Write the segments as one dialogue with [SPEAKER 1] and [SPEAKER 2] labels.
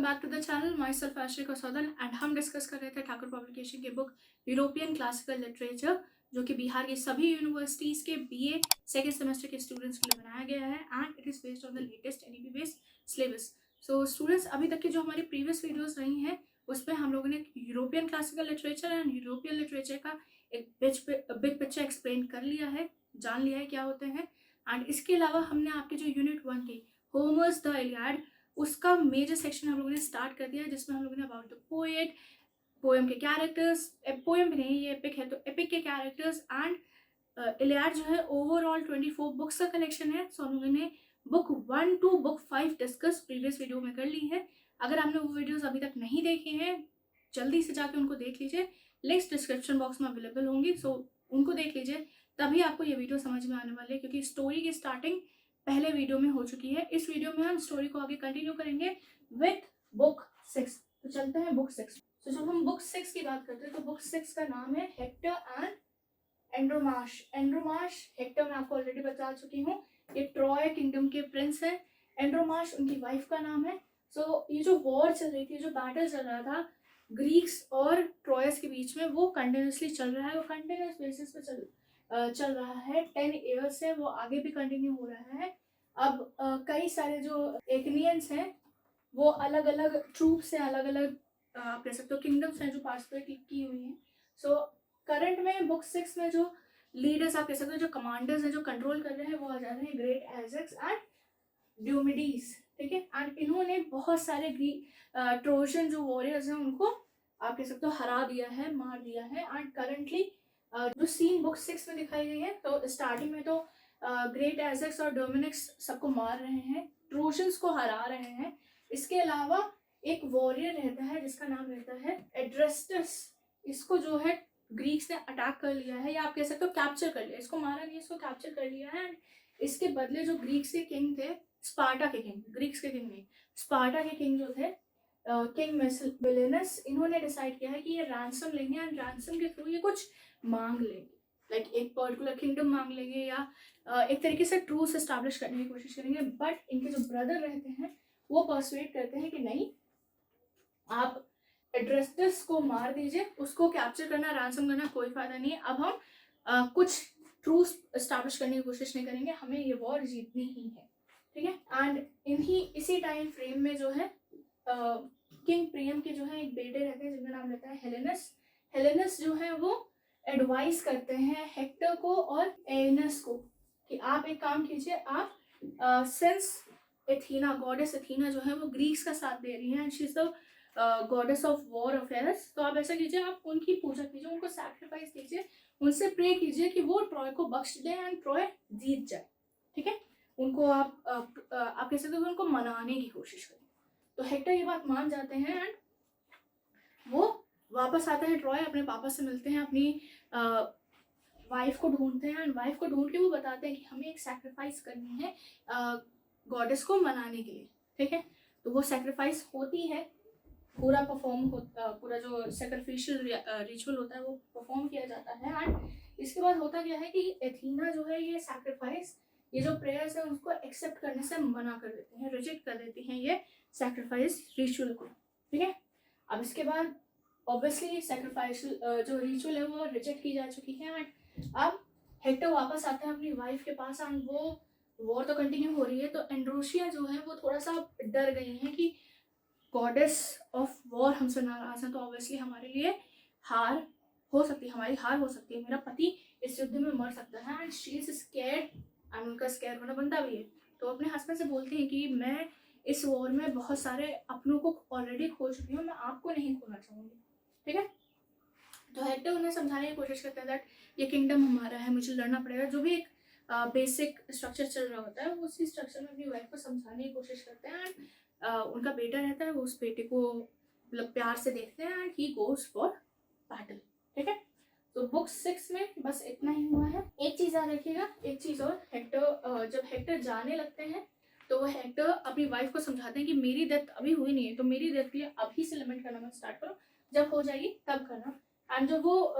[SPEAKER 1] Welcome back to the channel. Myself Ashrika Saudan and हम discuss कर रहे थे ठाकुर पब्लिकेशन की बुक यूरोपियन क्लासिकल लिटरेचर, जो कि बिहार की सभी यूनिवर्सिटीज़ के बीए सेकेंड सेमेस्टर के स्टूडेंट्स के लिए बनाया गया है and it is based on the latest NEP based syllabus. So students, अभी तक की जो हमारी प्रीवियस वीडियोज़ रही हैं उसमें हम लोगों ने European classical literature and European literature का एक बिग पिक्चर एक्सप्लेन कर लिया है, जान लिया है क्या होते हैं। एंड इसके अलावा हमने आपके जो यूनिट 1 की होमर्स द इलियाड, उसका मेजर सेक्शन हम लोगों ने स्टार्ट कर दिया है, जिसमें हम लोगों ने अबाउट द पोएट, पोएम के कैरेक्टर्स, पोएम भी नहीं, ये एपिक है तो एपिक के कैरेक्टर्स एंड इलियाड जो है ओवरऑल 24 बुक्स का कलेक्शन है। सो हम लोगों ने book 1 to book 5 discuss previous video में कर ली है। अगर आपने वो वीडियोस अभी तक नहीं देखे हैं, जल्दी से जाके उनको देख लीजिए, लिंक्स डिस्क्रिप्शन बॉक्स में अवेलेबल होंगी। सो उनको देख लीजिए, तभी आपको ये वीडियो समझ में आने वाली है, क्योंकि स्टोरी की स्टार्टिंग पहले वीडियो में हो चुकी है। इस वीडियो में हम स्टोरी को आगे कंटिन्यू करेंगे विथ बुक 6। तो चलते हैं बुक 6। तो जब हम बुक 6 की बात करते हैं तो बुक 6 का नाम है हेक्टर एंड एंड्रोमाश। एंड्रोमाश हेक्टर मैं आपको ऑलरेडी बता चुकी हूँ, ये ट्रॉय किंगडम के प्रिंस हैं। एंड्रोमाश उनकी वाइफ का नाम है। सो ये जो वॉर चल रही थी, जो बैटल चल रहा था ग्रीक्स और ट्रॉयस के बीच में, वो कंटिन्यूसली चल रहा है, वो कंटिन्यूस बेसिस पे चल रहा है। 10 ईयर्स से वो आगे भी कंटिन्यू हो रहा है। अब कई सारे जो एकनियंस हैं वो अलग अलग ट्रूप्स हैं, अलग अलग आप कह सकते हो किंगडम्स हैं जो पार्टिसिपेट की हुई हैं। सो करंट में बुक 6 में जो लीडर्स आप कह सकते हो, जो कमांडर्स हैं, जो कंट्रोल कर रहे हैं, वो आ जाते हैं ग्रेट एजेक्स एंड ड्यूमिडीज। ठीक है। एंड इन्होंने बहुत सारे ट्रोजन जो वॉरियर्स हैं उनको आप कह सकते हो हरा दिया है, मार दिया है। एंड करंटली जो सीन बुक 6 में दिखाई गई है, तो स्टार्टिंग में तो ग्रेट एजेक्स और डोमिनिक्स सबको मार रहे हैं, ट्रोजन्स को हरा रहे हैं। इसके अलावा एक वॉरियर रहता है जिसका नाम रहता है एड्रेस्टस। इसको जो है ग्रीक्स ने अटैक कर लिया है, या आप कह सकते हो कैप्चर कर लिया। इसको मारा नहीं, इसको कैप्चर कर लिया है। एंड इसके बदले जो ग्रीक्स के किंग थे, स्पार्टा के किंग, ग्रीक्स के किंग नहीं, स्पार्टा के किंग जो थे किंग मिलेनस, इन्होंने डिसाइड किया है कि ये रैंसम लेंगे एंड रैंसम के थ्रू ये कुछ मांग लेंगे, लाइक एक पर्टिकुलर किंगडम मांग लेंगे, या एक तरीके से ट्रूस एस्टैब्लिश करने की कोशिश करेंगे। बट इनके जो ब्रदर रहते हैं वो पर्सुएट करते हैं कि नहीं, आप एड्रेस्टस को मार दीजिए, उसको कैप्चर करना, रैंसम करना कोई फायदा नहीं है। अब हम कुछ ट्रूस एस्टैब्लिश करने की कोशिश नहीं करेंगे, हमें ये वॉर जीतनी ही है। ठीक है। एंड इसी टाइम फ्रेम में जो है किंग प्रियम के जो है एक बेटे रहते हैं जिनका नाम रहता है हेलेनस। हेलेनस जो है वो एडवाइस करते हैं हेक्टर को और एनस को कि आप एक काम कीजिए, आप सिंस एथीना, गॉडेस एथीना जो है वो ग्रीक्स का साथ दे रही हैं and she is the goddess of war affairs, तो आप ऐसा कीजिए, आप उनकी पूजा कीजिए, उनको सैक्रिफाइस कीजिए, उनसे प्रे कीजिए कि वो ट्रॉय को बख्श दे एंड ट्रॉय जीत जाए। ठीक है। उनको आप कह सकते हो उनको मनाने की कोशिश करें। तो हेक्टर ये बात मान जाते हैं एंड वो वापस आते हैं ट्रॉय, अपने पापा से मिलते हैं, अपनी वाइफ को ढूंढते हैं एंड वाइफ को ढूंढ के वो बताते हैं कि हमें एक सैक्रिफाइस करनी है गॉडेस को मनाने के लिए। ठीक है। तो वो सैक्रिफाइस होती है, पूरा पूरा जो सैक्रिफिशियल रिचुअल होता है वो परफॉर्म किया जाता है। एंड इसके बाद होता क्या है कि एथीना जो है ये सैक्रिफाइस, ये जो प्रेयर्स है उसको एक्सेप्ट करने से मना कर देते हैं, रिजेक्ट कर देती हैं ये सैक्रिफाइस रिचुअल को। ठीक है। अब इसके बाद ऑब्वियसली सैक्रिफाइस जो रिचुअल है वो रिजेक्ट की जा चुकी है। एंड अब हेक्टर वापस आते हैं अपनी वाइफ के पास एंड वो वॉर तो कंटिन्यू हो रही है। तो एंड्रोशिया जो है वो थोड़ा सा डर गई हैं कि गॉडेस ऑफ वॉर हमसे नाराज हैं, तो ऑब्वियसली हमारे लिए हार हो सकती है, हमारी हार हो सकती है, मेरा पति इस युद्ध में मर सकता है। And she is scared and उनका स्कैर होना बनता भी है। तो अपने हस्बैंड से बोलती हैं कि मैं इस वॉर में बहुत सारे अपनों को ऑलरेडी खो चुकी हूँ, मैं आपको नहीं खोना चाहूँगी। ठीक है। तो हेक्टर उन्हें समझाने की कोशिश करते हैं दैट ये किंगडम हमारा है, मुझे लड़ना पड़ेगा। जो भी एक बेसिक स्ट्रक्चर चल रहा होता है वो उसी स्ट्रक्चर में अपनी वाइफ को समझाने की कोशिश करते हैं। एंड उनका बेटा रहता है, वो उस बेटे को मतलब प्यार से देखते हैं and he goes for battle. ठीक है। तो बुक 6 में बस इतना ही हुआ है। एक चीज़ याद रखिएगा, एक चीज़ और, हेक्टर जब हेक्टर जाने लगते हैं तो वो हेक्टर अपनी वाइफ को समझाते हैं कि मेरी डेथ अभी हुई नहीं है, तो मेरी डेथ के लिए अभी से लिमिट करना मत स्टार्ट करो, जब हो जाएगी तब करना। एंड जब वो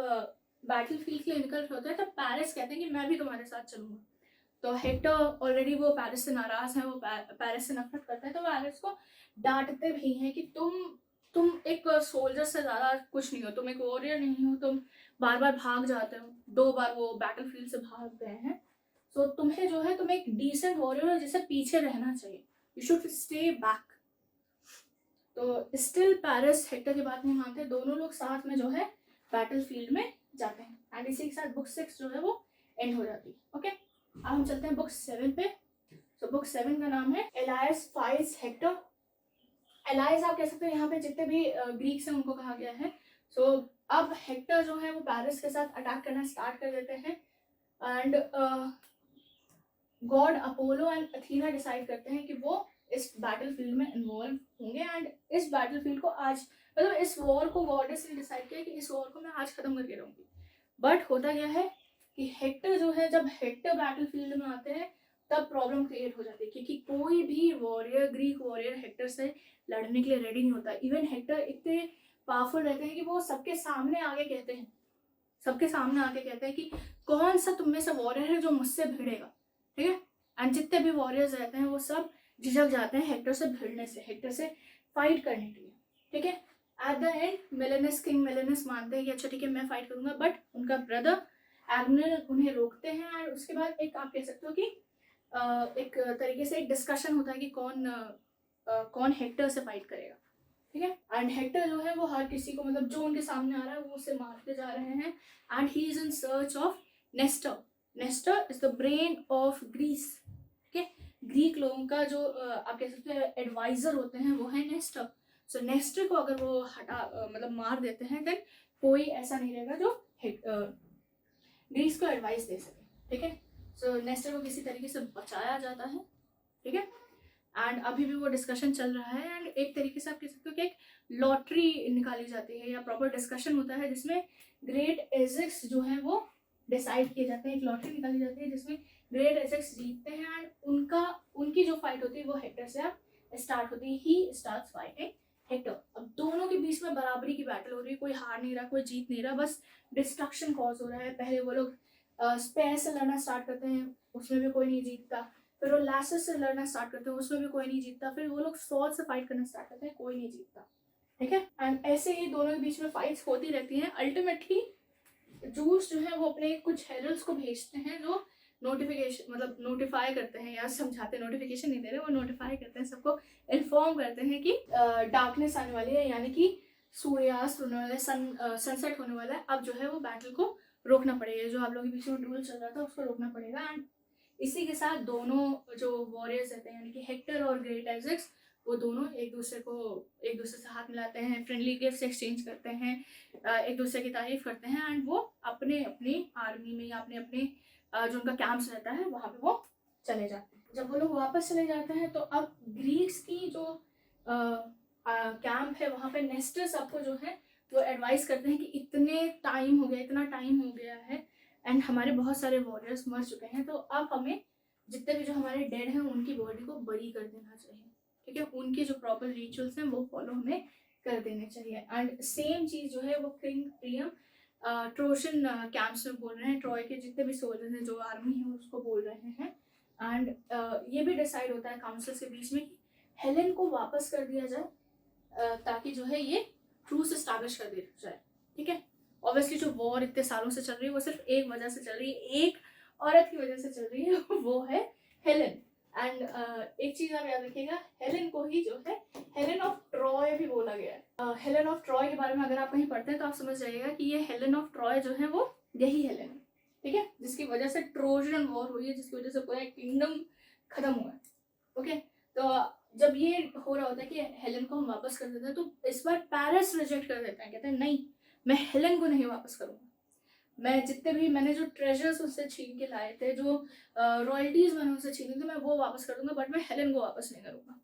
[SPEAKER 1] बैटल फील्ड के लिए निकल रहे होते हैं तब पैरिस कहते हैं कि मैं भी तुम्हारे साथ चलूंगा। तो हेक्टर ऑलरेडी वो पैरिस से नाराज है, वो पैरिस से नफरत करते हैं, तो वो पैरिस को डांटते भी हैं कि तुम एक सोल्जर से ज़्यादा कुछ नहीं हो, तुम एक वॉरियर नहीं हो, तुम बार बार भाग जाते हो, 2 बार वो बैटल फील्ड से भाग गए हैं। सो तुम्हें जो है, तुम एक डिसेंट वॉरियर हो जिसे पीछे रहना चाहिए, यू शुड स्टे बैक। तो स्टिल पैरिस हेक्टर की बात नहीं मानते, दोनों लोग साथ में जो है बैटल फील्ड में जाते हैं, एंड इसी के साथ बुक 6 जो है वो एंड हो जाती है। ओके, अब हम चलते हैं बुक 7 पे। तो बुक 7 का नाम है एलायस फाइट्स हेक्टर। एलायस आप कह सकते हैं यहाँ पे जितने भी ग्रीक्स हैं उनको कहा गया है। सो अब हेक्टर जो है वो पैरिस के साथ अटैक करना स्टार्ट कर देते हैं, and God Apollo and Athena decide करते हैं कि वो इस बैटल फील्ड में इन्वॉल्व होंगे, एंड इस बैटल फील्ड को आज, मतलब इस वॉर को गॉडेस ने डिसाइड किया कि इस वॉर को मैं आज खत्म करके रहूंगी। बट होता क्या है कि हेक्टर जो है, जब हेक्टर बैटल फील्ड में आते हैं तब प्रॉब्लम क्रिएट हो जाती है, क्योंकि कोई भी वॉरियर, ग्रीक वॉरियर हेक्टर से लड़ने के लिए रेडी नहीं होता। इवन हेक्टर इतने पावरफुल रहते हैं कि वो सबके सामने आके कहते हैं कि कौन सा तुम में से वॉरियर है जो मुझसे भिड़ेगा, ठीक है। एंड जितने भी वॉरियर्स रहते हैं वो सब झिझक जाते हैं हेक्टर से भिड़ने से, हेक्टर से फाइट करने के लिए, ठीक है। एट द एंड मेलेनस, किंग मेलेनस मानते हैं कि अच्छा ठीक है मैं फाइट करूंगा, बट उनका ब्रदर एग्नेल उन्हें रोकते हैं, और उसके बाद एक आप कह सकते हो कि एक तरीके से एक डिस्कशन होता है कि कौन हेक्टर से फाइट करेगा, ठीक है। एंड हेक्टर जो है वो हर किसी को, मतलब जो उनके सामने आ रहा है वो उसे मारते जा रहे हैं, and he is in search of Nestor. Nestor is the brain of Greece, ठीक है। ग्रीक लोगों का जो आप कह सकते हैं एडवाइजर होते हैं वो है नेस्टर। सो नेस्टर को अगर वो मतलब मार देते हैं, देन कोई ऐसा नहीं रहेगा जो ग्रीस को एडवाइस दे सके, ठीक है। सो नेस्टर को किसी तरीके से बचाया जाता है, ठीक है। एंड अभी भी वो डिस्कशन चल रहा है, एंड एक तरीके से आप कह सकते हो कि एक लॉटरी निकाली जाती है या प्रॉपर डिस्कशन होता है जिसमें ग्रेट एजेक्स जो है वो डिसाइड किए जाते हैं। एक लॉटरी निकाली जाती है जिसमें ग्रेट एजेक्स जीतते हैं, एंड उनकी जो फाइट होती है वो हेक्टर से अब स्टार्ट होती है। He starts fighting Hector. अब दोनों के बीच में बराबरी की बैटल हो रही है, कोई हार नहीं रहा, कोई जीत नहीं रहा, बस डिस्ट्रक्शन कॉज हो रहा है। पहले वो लोग स्पेयर से लड़ना स्टार्ट करते हैं, उसमें भी कोई नहीं जीतता। फिर वो लासेस से लड़ना स्टार्ट करते हैं, उसमें भी कोई नहीं जीतता। फिर वो लोग स्वॉर्ड से फाइट करना स्टार्ट करते हैं, कोई नहीं जीतता, ठीक है। एंड ऐसे ही दोनों के बीच में फाइट्स होती रहती हैं। अल्टीमेटली जूस जो है वो अपने कुछ हेरल्ड्स को भेजते हैं जो नोटिफिकेशन, मतलब नोटिफाई करते हैं या समझाते हैं, नोटिफिकेशन नहीं दे रहे, वो नोटिफाई करते हैं, सबको इन्फॉर्म करते हैं कि डार्कनेस आने वाली है, यानी कि सूर्यास्त होने वाला है, सनसेट होने वाला है। अब जो है वो बैटल को रोकना पड़ेगा, जो आप लोगों के बीच में ड्यूल चल रहा था उसको रोकना पड़ेगा। एंड इसी के साथ दोनों जो वॉरियर्स रहते हैं, यानी कि हेक्टर और ग्रेट एजेक्स, वो दोनों एक दूसरे से हाथ मिलाते हैं, फ्रेंडली गिफ्ट्स एक्सचेंज करते हैं, एक दूसरे की तारीफ करते हैं, एंड वो अपने अपनी आर्मी में या अपने जो उनका कैंप्स रहता है वहाँ पे वो चले जाते हैं। जब वो लोग वापस चले जाते हैं तो अब ग्रीक्स की जो कैंप है वहाँ पे नेस्टर सबको जो है वो एडवाइस करते हैं कि इतना टाइम हो गया है, एंड हमारे बहुत सारे वॉरियर्स मर चुके हैं, तो अब हमें जितने भी जो हमारे डेड हैं उनकी बॉडी को बरी कर देना चाहिए, ठीक है। उनके जो प्रॉपर रिचुअल्स हैं वो फॉलो हमें कर देने चाहिए। एंड सेम चीज़ जो है वो किंग प्रियम ट्रोजन कैंप्स में बोल रहे हैं, ट्रॉय के जितने भी सोल्जर्स हैं, जो आर्मी है उसको बोल रहे हैं। एंड ये भी डिसाइड होता है काउंसिल्स के बीच में कि हेलेन को वापस कर दिया जाए, ताकि जो है ये ट्रूस एस्टैब्लिश कर दिया जाए, ठीक है। ऑब्वियसली जो वॉर इतने सालों से चल रही है वो सिर्फ एक वजह से चल रही है, एक औरत की वजह से चल रही है, वो है हेलेन। एंड एक चीज आप याद रखिएगा, हेलेन को ही जो है हेलेन ऑफ ट्रॉय भी बोला गया है। हेलेन ऑफ ट्रॉय के बारे में अगर आप कहीं पढ़ते हैं तो आप समझ जाइएगा कि ये हेलेन ऑफ ट्रॉय जो है वो यही हेलेन है, ठीक है, जिसकी वजह से ट्रोजन वॉर हुई है, जिसकी वजह से पूरा किंगडम खत्म हुआ है। ओके, तो जब ये हो रहा होता है कि हेलेन को हम वापस कर देते हैं, तो इस बार पैरिस रिजेक्ट कर देता है, कहते हैं नहीं, मैं हेलेन को नहीं वापस करूंगा, मैं जितने भी मैंने जो ट्रेजर्स उससे छीन के लाए थे, जो रॉयल्टीज मैंने उससे छीनी थी, मैं वो वापस कर दूंगा, बट मैं हेलेन को वापस नहीं करूंगा,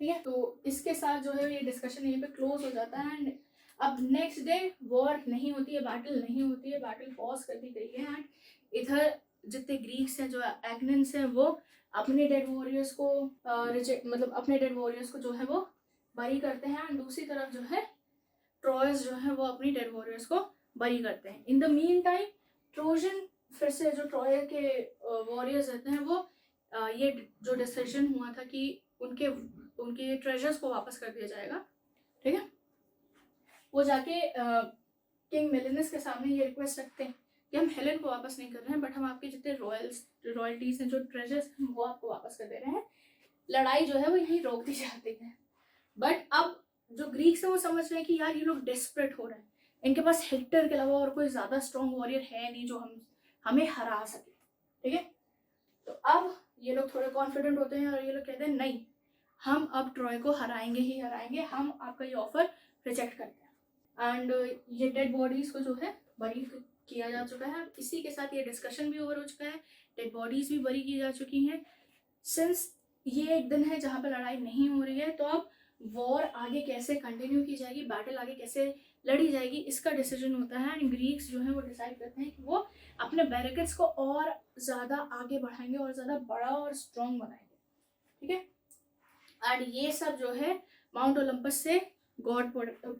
[SPEAKER 1] ठीक है। तो इसके साथ जो है ये डिस्कशन यहीं पे क्लोज हो जाता है। एंड अब नेक्स्ट डे वॉर नहीं होती है, बैटल नहीं होती है, बैटल पॉज कर दी गई है। एंड इधर जितने ग्रीक्स हैं, जो एग्नेंस हैं, वो अपने डेड वॉरियर्स को मतलब अपने डेड वॉरियर्स को जो है वो बरी करते हैं, एंड दूसरी तरफ जो है ट्रॉयर्स जो है वो अपनी डेड वॉरियर्स को बरी करते हैं। इन द मीन टाइम ट्रोजन फिर से जो ट्रॉय के वॉरियर्स रहते हैं वो ये जो डिसीजन हुआ था कि उनके उनके ट्रेजर्स को वापस कर दिया जाएगा, ठीक है। वो जाके किंग मेलिनस के सामने ये रिक्वेस्ट रखते हैं कि हम हेलेन को वापस नहीं कर रहे हैं, बट हम आपके जितने रॉयल्टीज हैं, जो ट्रेजर्स हैं, वो आपको वापस कर दे रहे हैं। लड़ाई जो है वो यहीं रोक दी जाती है। बट अब जो ग्रीक्स है वो समझ रहे हैं कि यार ये लोग डेस्परेट हो रहे हैं, इनके पास हेक्टर के अलावा और कोई ज़्यादा स्ट्रॉन्ग वॉरियर है नहीं जो हमें हरा सके, ठीक है। तो अब ये लोग थोड़े कॉन्फिडेंट होते हैं और ये लोग कहते हैं नहीं, हम अब ट्रॉय को हराएंगे ही हराएंगे, हम आपका ये ऑफर रिजेक्ट करते हैं। एंड ये डेड बॉडीज को जो है बरी किया जा चुका है। इसी के साथ ये डिस्कशन भी ओवर हो चुका है, डेड बॉडीज भी बरी की जा चुकी हैं। सिंस ये एक दिन है जहाँ पे लड़ाई नहीं हो रही है, तो अब वॉर आगे कैसे कंटिन्यू की जाएगी, बैटल आगे कैसे लड़ी जाएगी, इसका डिसीजन होता है। एंड ग्रीक्स जो है वो डिसाइड करते हैं कि वो अपने बैरिकेड्स को और ज़्यादा आगे बढ़ाएंगे और ज़्यादा बड़ा और स्ट्रॉन्ग बनाएंगे, ठीक है। एंड ये सब जो है माउंट ओलंपस से God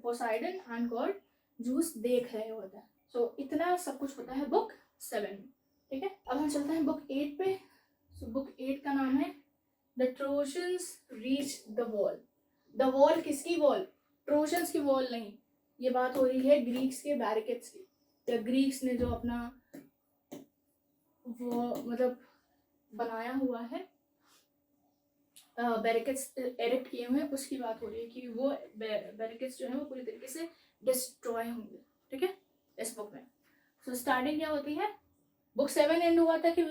[SPEAKER 1] Poseidon and God juice देख रहे होते हैं। सो इतना सब कुछ होता है बुक 7 में, ठीक है। अब हम चलते हैं बुक 8 पे। सो बुक 8 का नाम है the trojans reach the wall. The wall किसकी वॉल? ट्रोजन्स की वॉल नहीं, ये बात हो रही है ग्रीक्स के बैरिकेड्स की। या ग्रीक्स ने जो अपना वो मतलब बनाया हुआ है, बैरिकेड्स एरेक्ट किए हुए हैं, उसकी बात हो रही है कि वो बैरिकेड्स जो है वो पूरी तरीके से डिस्ट्रॉय होंगे, ठीक है, इस बुक में। सो स्टार्टिंग क्या होती है, बुक 7 एंड हुआ था कि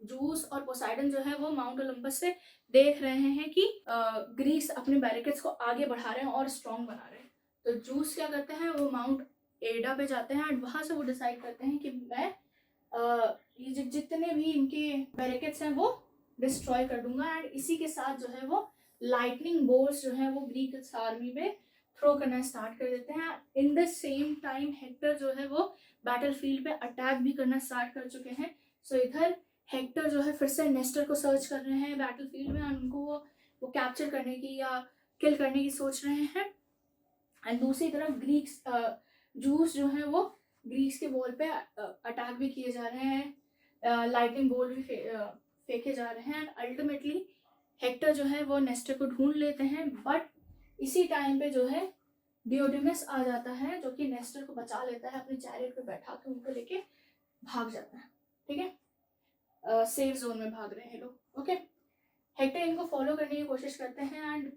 [SPEAKER 1] जूस और पोसाइडन जो है वो माउंट ओलंपस से देख रहे हैं कि ग्रीस अपने बैरिकेड्स को आगे बढ़ा रहे हैं और स्ट्रॉन्ग बना रहे हैं। तो जूस क्या करते हैं, वो माउंट एडा पे जाते हैं एंड वहां से वो डिसाइड करते हैं कि मैं ये जितने भी इनके बैरिकेड्स हैं वो डिस्ट्रॉय कर दूंगा। एंड इसी के साथ जो है वो लाइटनिंग बोल्ट्स जो है वो ग्रीक आर्मी पे थ्रो करना स्टार्ट कर देते हैं। In the same time Hector जो है वो बैटलफील्ड पे अटैक भी करना स्टार्ट कर चुके हैं। सो इधर हेक्टर जो है फिर से नेस्टर को सर्च कर रहे हैं बैटलफील्ड में, और उनको वो कैप्चर करने की या किल करने की सोच रहे हैं। एंड दूसरी तरफ ग्रीक्स जूस जो है वो ग्रीक्स के वॉल पे अटैक भी किए जा रहे हैं, लाइटनिंग बोल्ट भी फेंके जा रहे हैं। एंड अल्टीमेटली हेक्टर जो है वो नेस्टर को ढूंढ लेते हैं, बट इसी टाइम पे जो है डियोडेमस आ जाता है जो कि नेस्टर को बचा लेता है, अपने चैरियट पे बैठा के उनको लेके भाग जाता है, ठीक है। सेफ जोन में भाग रहे हैं लोग, ओके। हेक्टर इनको फॉलो करने की कोशिश करते हैं एंड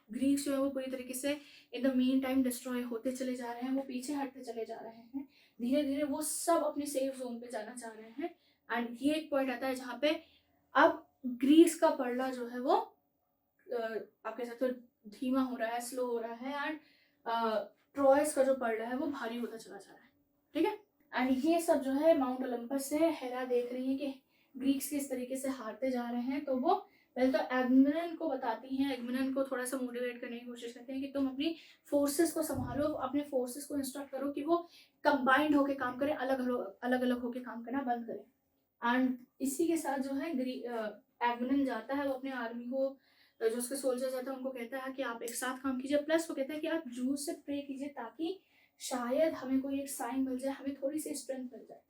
[SPEAKER 1] ग्रीक्स जो है वो पूरी तरीके से इन द मीन टाइम डिस्ट्रॉय होते चले जा रहे हैं, वो पीछे हटते चले जा रहे हैं। धीरे धीरे वो सब अपने सेफ जोन पे जाना चाह रहे हैं। एंड ये एक पॉइंट आता है जहाँ पे अब ग्रीस का पड़ला जो है वो आप कह सकते हो धीमा हो रहा है, स्लो हो रहा है। एंड ट्रॉयस का जो पड़ला है वो भारी होता चला जा रहा है, ठीक है। एंड ये सब जो है माउंट ओलंपस से हेरा देख रही है कि ग्रीक्स किस तरीके से हारते जा रहे हैं। तो वो पहले तो एग्मेमनन को बताती हैं, एग्मेमनन को थोड़ा सा मोटिवेट करने की कोशिश करते हैं कि तुम अपनी फोर्सेस को संभालो, अपने फोर्सेस को इंस्ट्रक्ट करो कि वो कंबाइंड होके काम करें, अलग अलग होके काम करना बंद करें। एंड इसी के साथ जो है एग्मेमनन जाता है, वो अपने आर्मी को जो उसके सोल्जर्स रहते हैं उनको कहता है कि आप एक साथ काम कीजिए, प्लस वो कहता है कि आप जूस से प्रे कीजिए ताकि शायद हमें कोई एक साइन मिल जाए, हमें थोड़ी सी स्ट्रेंथ मिल जाए,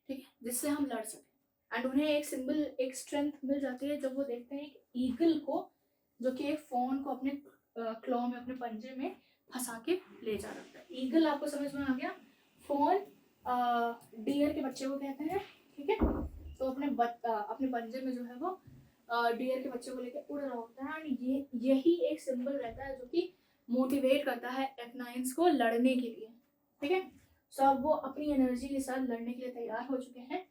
[SPEAKER 1] ठीक है, जिससे हम लड़ सकें। एंड उन्हें एक सिंबल, एक स्ट्रेंथ मिल जाती है जब वो देखते हैं एक ईगल को जो कि एक फॉन को अपने क्लॉ में, अपने पंजे में फंसा के ले जा रहा है। ईगल आपको समझ में आ गया, फॉन डियर के बच्चे को कहते हैं, ठीक है। तो अपने पंजे में जो है वो डियर के बच्चे को लेकर उड़ रहा होता है। एंड यही एक सिंबल रहता है जो कि मोटिवेट करता है एक्नाइंस को लड़ने के लिए, ठीक है। सो अब वो अपनी एनर्जी के साथ लड़ने के लिए तैयार हो चुके हैं।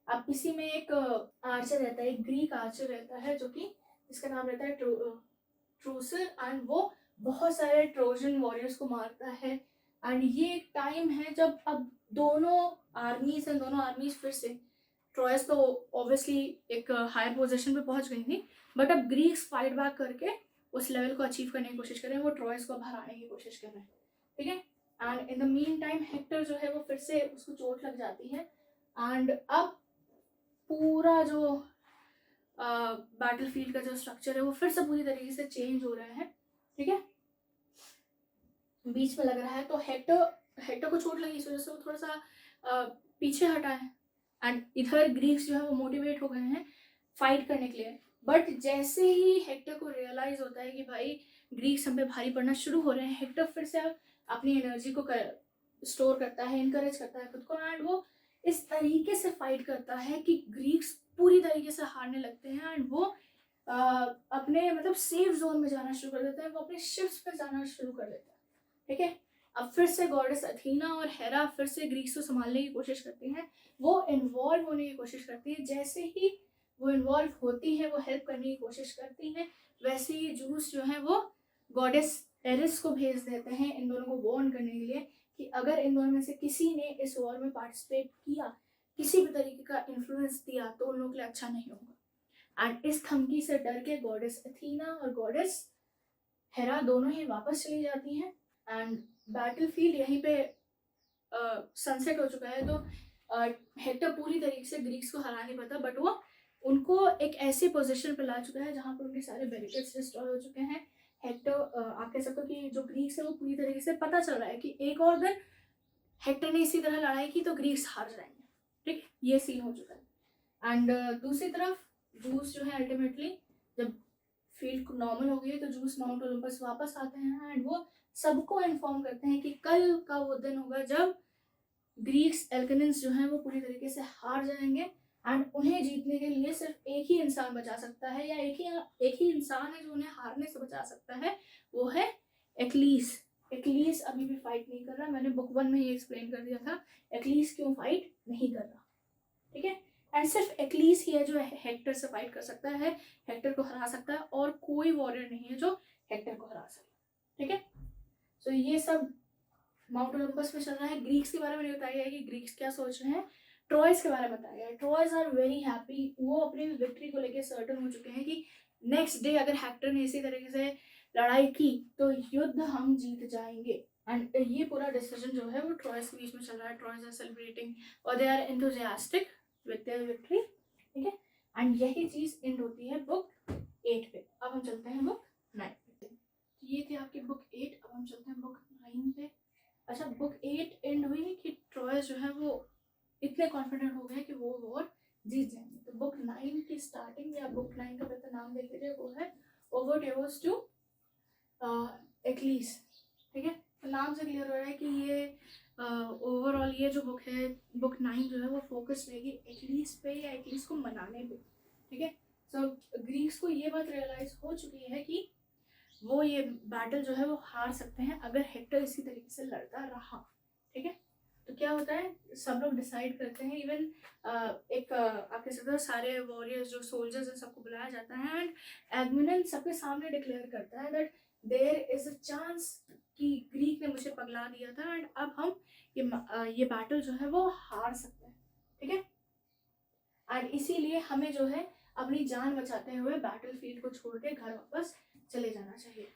[SPEAKER 1] अब इसी में एक आर्चर रहता है, एक ग्रीक आर्चर रहता है जो कि इसका नाम रहता है ट्रूसर। एंड वो बहुत सारे ट्रोजन वॉरियर्स को मारता है। एंड ये एक टाइम है जब अब दोनों आर्मीज फिर से, ट्रॉयस तो ऑब्वियसली एक हायर पोजीशन पे पहुंच गई थी, बट अब ग्रीक्स फाइट बैक करके उस लेवल को अचीव करने की कोशिश कर रहे हैं, वो ट्रॉयस को हराने की कोशिश कर रहे हैं, ठीक है। And in the mean time Hector जो है वो फिर से उसको चोट लग जाती है। एंड अब पूरा जो बैटलफील्ड का जो स्ट्रक्चर है वो फिर से पूरी तरीके से चेंज हो रहा है, ठीक है। बीच में लग रहा है तो हेक्टर को चोट लगी, इस वजह से वो थोड़ा सा पीछे हटा है। एंड इधर ग्रीक्स जो है वो मोटिवेट हो गए हैं फाइट करने के लिए। बट जैसे ही हेक्टर को रियलाइज होता है कि भाई ग्रीक्स हम पे भारी पड़ना शुरू हो रहे हैं, हेक्टर फिर से अपनी एनर्जी को स्टोर करता है, इनकरेज करता है खुद को, एंड वो इस तरीके से फाइट करता है कि ग्रीक्स पूरी तरीके से हारने लगते हैं एंड वो अपने मतलब सेफ जोन में जाना शुरू कर देते हैं, वो अपने शिप्स पे जाना शुरू कर देते हैं। ठीक है, अब फिर से गॉडेस अथीना और हेरा फिर से ग्रीक्स को संभालने की कोशिश करती हैं, वो इन्वॉल्व होने की कोशिश करती है। जैसे ही वो इन्वॉल्व होती है, वो हेल्प करने की कोशिश करती हैं, वैसे ही जूस जो है वो गॉडेस एरिस को भेज देते हैं इन दोनों को वार्न करने के लिए कि अगर इन दोनों में से किसी ने इस वॉर में पार्टिसिपेट किया, किसी भी तरीके का इन्फ्लुएंस दिया, तो उन लोगों के लिए अच्छा नहीं होगा। एंड इस धमकी से डर के गॉडेस अथीना और गॉडेस हेरा दोनों ही वापस चली जाती हैं एंड बैटलफील्ड यहीं पे सनसेट हो चुका है। तो हेक्टर पूरी तरीके से ग्रीक्स को हरा नहीं पाता, बट वो उनको एक ऐसी पोजीशन पे ला चुका है जहाँ पर उनके सारे बैरिकेड्स डिस्ट्रॉय हो चुके हैं। हेक्टर आप कह सकते हो कि जो ग्रीक्स है वो पूरी तरीके से पता चल रहा है कि एक और दिन हेक्टर ने इसी तरह लड़ाई की तो ग्रीक्स हार जाएंगे। ठीक, ये सीन हो चुका है। एंड दूसरी तरफ जूस जो है अल्टीमेटली जब फील्ड नॉर्मल हो गई तो जूस माउंट ओलंपस वापस आते हैं एंड वो सबको इन्फॉर्म करते हैं कि कल का वो दिन होगा जब ग्रीक्स एल्केनियंस जो हैं वो पूरी तरीके से हार जाएंगे एंड उन्हें जीतने के लिए सिर्फ एक ही इंसान बचा सकता है, या एक ही इंसान है जो उन्हें हारने से बचा सकता है, वो है एक्लीस। एक्लीस अभी भी फाइट नहीं कर रहा, मैंने बुक 1 में ही एक्सप्लेन कर दिया था एक्लीस क्यों फाइट नहीं कर रहा। ठीक है, एंड सिर्फ एक्लीस ही है जो हेक्टर से फाइट कर सकता है, हेक्टर को हरा सकता है, और कोई वॉरियर नहीं है जो हेक्टर को हरा सकता। ठीक है, सो ये सब माउंट ओलंपस में चल रहा है। ग्रीक्स के बारे में नहीं बताया गया है कि ग्रीक्स क्या सोच रहे हैं, ट्रॉयज के बारे में बताया गया है। ट्रॉयज आर वेरी हैप्पी, वो अपनी विक्ट्री को लेकर सर्टन हो चुके हैं कि नेक्स्ट डे अगर हेक्टर ने इसी तरीके से लड़ाई की तो युद्ध हम जीत जाएंगे। एंड ये पूरा डिसीजन जो है वो ट्रॉयज के बीच में चल रहा है। ट्रॉयज आर सेलिब्रेटिंग और they are enthusiastic with their victory. ठीक है, एंड यही चीज एंड होती है बुक 8 पे। अब हम चलते हैं बुक 9 पे। ये थी आपकी बुक 8, अब हम चलते हैं बुक 9 पे। अच्छा, बुक 8 एंड हुई कि ट्रॉयज जो है वो इतने कॉन्फिडेंट हो गए कि वो वॉर जीत जाएंगे। तो बुक 9 की स्टार्टिंग या बुक 9 का पहले नाम देख लीजिए, वो है ओवरटेवर्स टू एक्लीस। ठीक है, तो नाम से क्लियर हो रहा है कि ये ओवरऑल ये जो बुक है बुक 9 जो है वो फोकस रहेगी एक्लीस पे या एक्लीस को मनाने पे। ठीक है, सो ग्रीक्स को ये बात रियलाइज हो चुकी है कि वो ये बैटल जो है वो हार सकते हैं अगर हेक्टर इसी तरीके से लड़ता रहा। ठीक है, तो क्या होता है, सब लोग डिसाइड करते हैं, इवन एक आप कह सकते हो सारे वॉरियर्स जो सोल्जर्स हैं सबको बुलाया जाता है एंड एगमेमनन सबके सामने डिक्लेयर करता है that there is a chance कि ग्रीक ने मुझे पगला दिया था एंड अब हम ये बैटल जो है वो हार सकते हैं। ठीक है, एंड इसीलिए हमें जो है अपनी जान बचाते हुए बैटल फील्ड को छोड़ के घर वापस चले जाना चाहिए।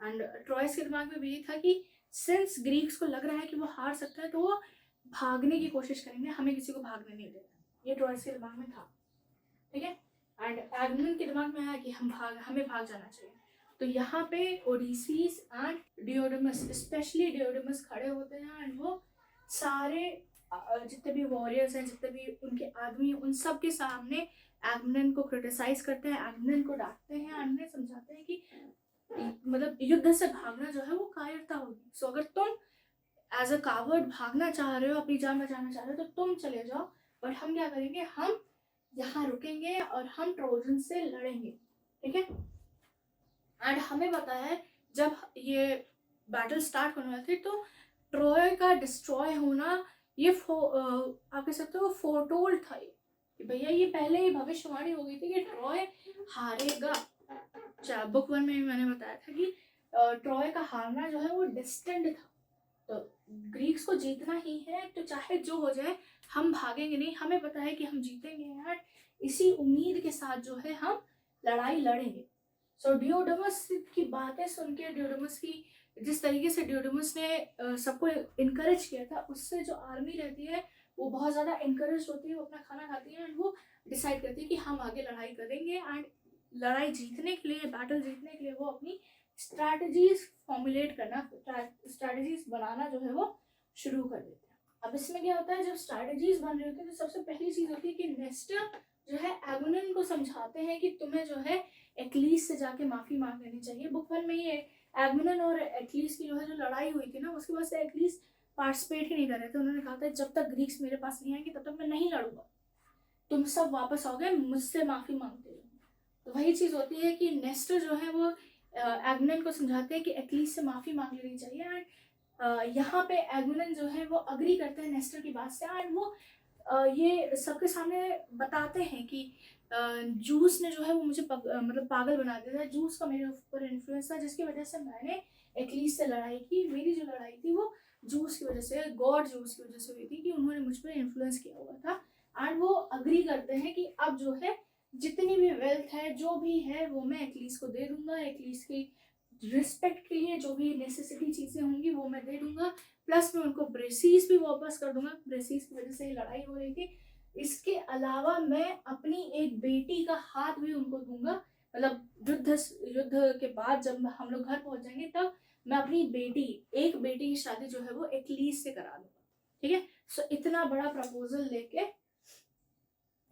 [SPEAKER 1] एंड ट्रॉयस के दिमाग में भी यही था कि सिंस ग्रीक्स को लग रहा है कि वो हार सकता है तो वो भागने की कोशिश करेंगे, हमें किसी को भागने नहीं देना, ये ट्रॉयस के दिमाग में था। ठीक है, एंड एगमेमनन के दिमाग में आया कि हमें भाग जाना चाहिए। तो यहाँ पे ओडिसीज एंड डियोडेमस, स्पेशली डियोडेमस खड़े होते हैं एंड वो सारे जितने भी वॉरियर्स हैं, जितने भी उनके आदमी, उन सब के सामने एगमेमनन को क्रिटिसाइज करते हैं, एगमेमनन को डांटते हैं, उन्हें समझाते हैं कि मतलब युद्ध से भागना जो है वो कायरता होगी। सो अगर तुम एज अ कावर्ड भागना चाह रहे हो, अपनी जान बचाना चाह रहे हो, तो तुम चले जाओ, बट हम क्या करेंगे, हम यहाँ रुकेंगे और हम ट्रोजन से लड़ेंगे। ठीक है, एंड हमें पता है जब ये बैटल स्टार्ट होने वाली थी तो ट्रॉय का डिस्ट्रॉय होना ये आप कह सकते हो फोरटोल्ड था, ये कि भैया ये पहले ही भविष्यवाणी हो गई थी कि ट्रॉय हारेगा। बुक 1 में मैंने बताया था कि ट्रॉय का हारना जो है वो डिस्टेंट था, तो ग्रीक्स को जीतना ही है, तो चाहे जो हो जाए हम भागेंगे नहीं, हमें पता है कि हम जीतेंगे यार, इसी उम्मीद के साथ जो है हम लड़ाई लड़ेंगे। सो डियोडेमस की बातें सुन के, डियोडेमस की जिस तरीके से डियोडेमस ने सबको इनकरेज किया था, उससे जो आर्मी रहती है वो बहुत ज़्यादा इनकरेज होती है, वो अपना खाना खाती है एंड वो डिसाइड करती है कि हम आगे लड़ाई करेंगे। एंड लड़ाई जीतने के लिए, बैटल जीतने के लिए वो अपनी स्ट्रैटेजीज फॉर्मुलेट करना, स्ट्रैटेजीज बनाना जो है वो शुरू कर देते हैं। अब इसमें क्या होता है, जब स्ट्रैटेजीज बन रही होती है तो सबसे पहली चीज होती है कि नेस्टर जो है एगुनन को समझाते हैं कि तुम्हें जो है एक्लीस से जाके माफी मांग लेनी चाहिए। बुक 1 में ये एगुनन और एक्लीस की जो है जो लड़ाई हुई थी ना, उसके बाद से एक्लीस पार्टिसिपेट ही नहीं कर रहे थे। उन्होंने कहा था जब तक ग्रीक्स मेरे पास नहीं आएंगे तब तक मैं नहीं लड़ूंगा, तुम सब वापस आओगे मुझसे माफी मांगते हो। तो वही चीज होती है कि नेस्टर जो है वो एगुनन को समझाते हैं कि एक्लीस से माफी मांग लेनी चाहिए। एंड यहाँ पे एगुनन जो है वो अग्री करते हैं नेस्टर की बात से, एंड वो ये सबके सामने बताते हैं कि जूस ने जो है वो मुझे मतलब पागल बना दिया था, जूस का मेरे ऊपर इन्फ्लुएंस था जिसकी वजह से मैंने एक्लीस से लड़ाई की। मेरी जो लड़ाई थी वो जूस की वजह से, गॉड जूस की वजह से हुई थी कि उन्होंने मुझ पर इन्फ्लुएंस किया हुआ था। एंड वो अग्री करते हैं कि अब जो है जितनी भी वेल्थ है जो भी है वो मैं एक्लीस को दे दूंगा, एक्लीस की रिस्पेक्ट के लिए जो भी नेसेसिटी चीज़ें होंगी वो मैं दे दूंगा, प्लस मैं उनको ब्रेसीज भी वापस कर दूंगा, ब्रेसीज की वजह से ही लड़ाई हो रही थी। इसके अलावा मैं अपनी एक बेटी का हाथ भी उनको दूंगा, मतलब युद्ध के बाद जब हम लोग घर पहुंच जाएंगे तब मैं अपनी एक बेटी की शादी जो है वो एक्लीस से करा दूंगा। ठीक है, सो इतना बड़ा प्रपोजल लेके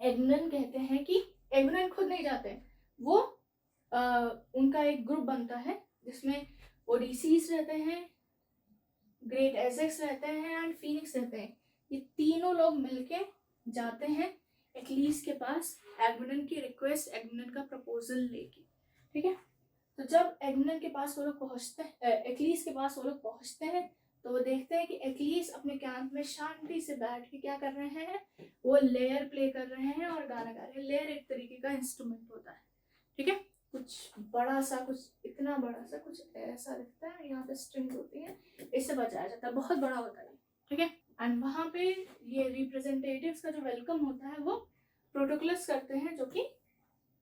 [SPEAKER 1] एगुनन कहते हैं कि एगुनन खुद नहीं जाते, वो उनका एक ग्रुप बनता है जिसमें ओडिसीज रहते हैं, ग्रेट एजेक्स रहते हैं एंड फीनिक्स रहते हैं। ये तीनों लोग मिलके जाते हैं एक्लीस के पास एगुनन की रिक्वेस्ट, एगुनन का प्रपोजल लेके। ठीक है, तो जब एगुनन के पास वो लोग पहुंचते हैं, एक्लीस के पास वो लोग पहुंचते हैं तो वो देखते हैं कि एक्लीस अपने कैंप में शांति से बैठ के क्या कर रहे हैं, वो लेयर प्ले कर रहे हैं और गाना गा रहे हैं। लेयर एक तरीके का इंस्ट्रूमेंट होता है। ठीक है, कुछ बड़ा सा, कुछ इतना बड़ा सा, कुछ ऐसा दिखता है, यहाँ पे स्ट्रिंग्स होती हैं, इससे बजाया जाता है, बहुत बड़ा होता है। ठीक है, एंड वहाँ पे ये रिप्रेजेंटेटिव्स का जो वेलकम होता है वो प्रोटोकलस करते हैं जो कि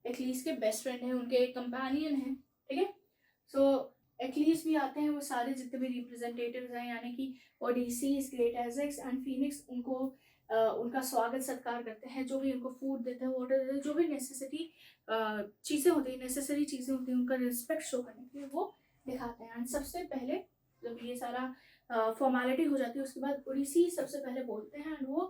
[SPEAKER 1] एक्लीस के बेस्ट फ्रेंड है, उनके एक कंपेनियन है। ठीक है, सो एक्लीस भी आते हैं, वो सारे जितने भी रिप्रेजेंटेटिव्स हैं यानी कि ओडिसीज, ग्रेट एजेक्स एंड फीनिक्स उनको उनका स्वागत सत्कार करते हैं, जो भी उनको फूड देते हैं, वाटर देते हैं, जो भी नेसेसिटी चीज़ें होती हैं, नेसेसरी चीज़ें होती हैं, उनका रिस्पेक्ट शो करने के लिए वो दिखाते हैं। एंड सबसे पहले जब ये सारा फॉर्मेलिटी हो जाती है उसके बाद ओडिसी सबसे पहले बोलते हैं एंड वो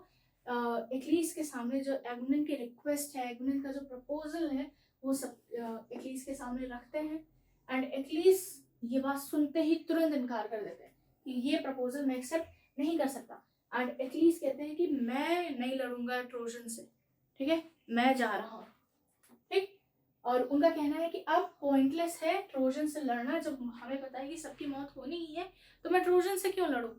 [SPEAKER 1] एक्लीस के सामने जो एगुनन की रिक्वेस्ट है, एगुनन का जो प्रपोजल है वो सब एक्लीस के सामने रखते हैं। एंड एक्लीस ये बात सुनते ही तुरंत इनकार कर देते हैं कि ये प्रपोजल मैं एक्सेप्ट नहीं कर सकता। एंड एक्लीस कहते हैं कि मैं नहीं लड़ूंगा ट्रोजन से, ठीक है, मैं जा रहा हूँ। ठीक, और उनका कहना है कि अब पॉइंटलेस है ट्रोजन से लड़ना, जब हमें पता है कि सबकी मौत होनी ही है तो मैं ट्रोजन से क्यों लड़ूं।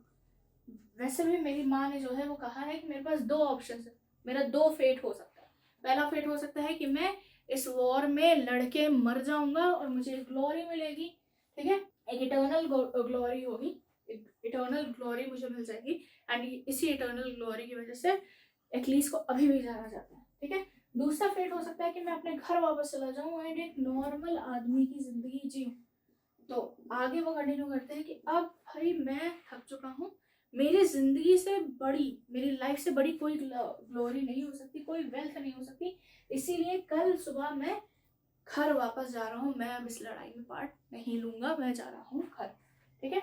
[SPEAKER 1] वैसे भी मेरी माँ ने जो है वो कहा है कि मेरे पास दो ऑप्शन है, मेरा दो फेट हो सकता है। पहला फेट हो सकता है कि मैं इस वॉर में लड़के मर जाऊंगा और मुझे ग्लोरी मिलेगी। ठीक है, एक इटर्नल ग्लोरी होगी, इटर्नल ग्लोरी मुझे मिल जाएगी एंड इसी इटर्नल ग्लोरी की वजह से एक्लीस को अभी भी जाना जाता है। ठीक है, दूसरा फेट हो सकता है कि मैं अपने घर वापस चला जाऊं एंड एक नॉर्मल आदमी की जिंदगी जीऊं। तो आगे वो कंटिन्यू करते हैं कि अब भाई मैं थक चुका हूँ, मेरी जिंदगी से बड़ी, मेरी लाइफ से बड़ी कोई ग्लोरी नहीं हो सकती, कोई वेल्थ नहीं हो सकती, इसीलिए कल सुबह मैं घर वापस जा रहा हूँ, मैं अब इस लड़ाई में पार्ट नहीं लूंगा, मैं जा रहा हूँ घर। ठीक है,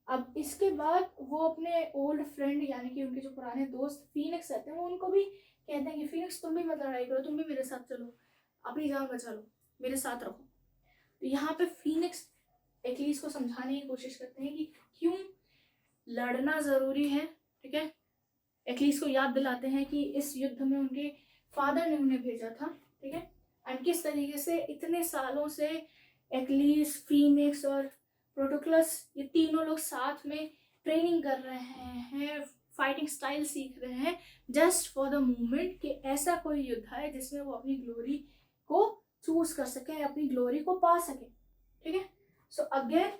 [SPEAKER 1] अब इसके बाद वो अपने ओल्ड फ्रेंड यानी कि उनके जो पुराने दोस्त फीनिक्स रहते हैं वो उनको भी कहते हैं कि फीनिक्स तुम भी मत लड़ाई करो, तुम भी मेरे साथ चलो, अपनी जान बचा लो, मेरे साथ रहो। तो यहाँ पे फीनिक्स एक्लीस को समझाने की कोशिश करते हैं कि क्यों लड़ना ज़रूरी है। ठीक है, एक्लीस को याद दिलाते हैं कि इस युद्ध में उनके फादर ने उन्हें भेजा था। ठीक है, एंड किस तरीके से इतने सालों से एक्लीस, फीनिक्स और प्रोटोक्लस ये तीनों लोग साथ में ट्रेनिंग कर रहे हैं, फाइटिंग स्टाइल सीख रहे हैं जस्ट फॉर द मोमेंट कि ऐसा कोई युद्ध है जिसमें वो अपनी ग्लोरी को चूज कर सके, अपनी ग्लोरी को पा सके। ठीक है, सो अगेन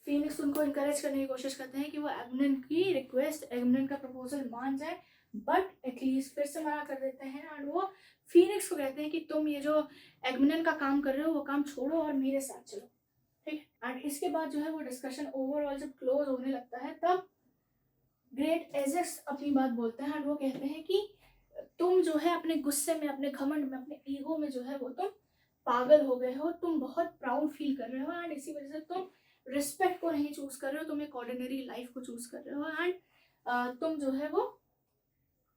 [SPEAKER 1] फीनिक्स उनको इनकरेज करने की कोशिश करते हैं कि वो एगुनन की रिक्वेस्ट, एगुनन का प्रपोजल मान जाए, बट एक्लीस फिर से मना कर देते हैं और वो फीनिक्स को कहते हैं कि तुम ये जो एगुनन का काम कर रहे हो वो काम छोड़ो और मेरे साथ चलो। ठीक, एंड इसके बाद जो है वो डिस्कशन ओवरऑल जब क्लोज होने लगता है तब ग्रेट एजेक्स अपनी बात बोलते हैं और वो कहते हैं कि तुम जो है अपने गुस्से में, अपने घमंड में, अपने ईगो में जो है वो तुम पागल हो गए हो, तुम बहुत प्राउड फील कर रहे हो एंड इसी वजह से तुम रिस्पेक्ट को नहीं चूज कर रहे हो, तुम एक ऑर्डिनरी लाइफ को चूज कर रहे हो एंड तुम जो है वो